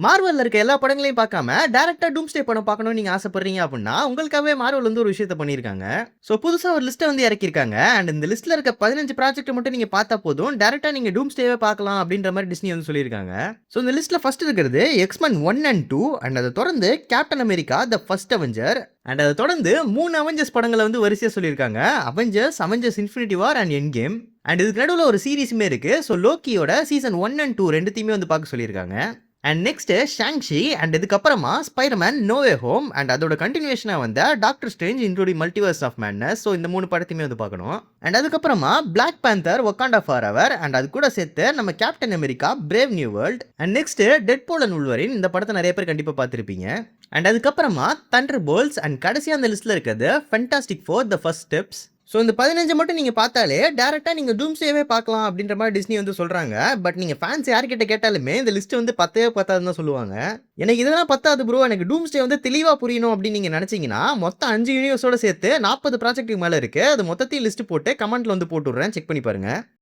மார்வல்ல இருக்க எல்லா படங்களையும் பார்க்காம, டைரக்ட்டா டூம்ஸ்டே படம் பார்க்கணும்னு நீங்க ஆசைப்படுறீங்க அப்டின்னா, உங்களுக்காகவே மார்வல் வந்து ஒரு விஷயத்த பண்ணியிருக்காங்க. புதுசா ஒரு லிஸ்ட்ட வந்து இறக்கியிருக்காங்க. அண்ட் இந்த லிஸ்ட்ல இருக்க 15 ப்ராஜெக்ட்ட மட்டும் நீங்க பார்த்தா போதும். டைரக்ட்டா நீங்க டூம்ஸ்டேவே பார்க்கலாம் அப்டின்ற மாரி டிஸ்னி வந்து சொல்லியிருக்காங்க. இந்த லிஸ்ட்ல ஃபர்ஸ்ட் இருக்கிறது எக்ஸ்மென் 1 அண்ட் 2 அண்ட் அத தொடர்ந்து captain America the first Avenger and அத தொடர்ந்து 3 அவெஞ்சர்ஸ் படங்கள வந்து வரிசையா சொல்லியிருக்காங்க. Avengers infinity war and end game. And இதுக்கு நடுவுல ஒரு சீரிஸுமே இருக்கு. லோக்கியோட சீசன் 1 அண்ட் 2 2த்தையுமே வந்து பார்க்க சொல்லியிருக்காங்க. அண்ட் நெக்ஸ்ட் ஷாங்ஷி அண்ட் இதுக்கப்புறமா Spider Man No Way Home and அதோட கண்டினியூஷனா வந்த Doctor Strange including Multiverse of Madness. இந்த 3 படத்தையுமே வந்து பார்க்கணும். அண்ட் அதுக்கப்புறமா Black Panther Wakanda Forever and அது கூட சேர்த்து நம்ம Captain America Brave New World and next Deadpool and Wolverine. இந்த படத்தை நிறைய பேர் கண்டிப்பா பார்த்திருப்பீங்க. அண்ட் அதுக்கப்புறமா தண்டர் போல்ட்ஸ் அண்ட் கடைசியா அந்த லிஸ்ட்ல இருக்கிறது fantastic four the first steps. இந்த 15 மட்டும் நீங்க பார்த்தாலே டைரக்ட்டா நீங்க டூம்ஸ்டேவே பார்க்கலாம் அப்படின்ற மாரி டிஸ்னி வந்து சொல்றாங்க. பட் நீங்க ஃபேன்ஸ் யார்கிட்ட கேட்டாலுமே இந்த லிஸ்ட் வந்து பத்தவே பத்தாதுன்னு தான் சொல்லுவாங்க. எனக்கு இதெல்லாம் பத்தாது ப்ரோ. எனக்கு டூம்ஸ்டே வந்து தெளிவா புரியணும் அப்படின்னு நீங்க நினைச்சீங்கன்னா, மொத்தம் 5 யூனிவர்ஸோட சேர்த்து 40 ப்ராஜெக்ட்க்கு மேல இருக்கு. அது மொத்தத்தையும் லிஸ்ட் போட்டு கமெண்ட்ல வந்து போட்டு விடுறேன். செக் பண்ணி பாருங்க.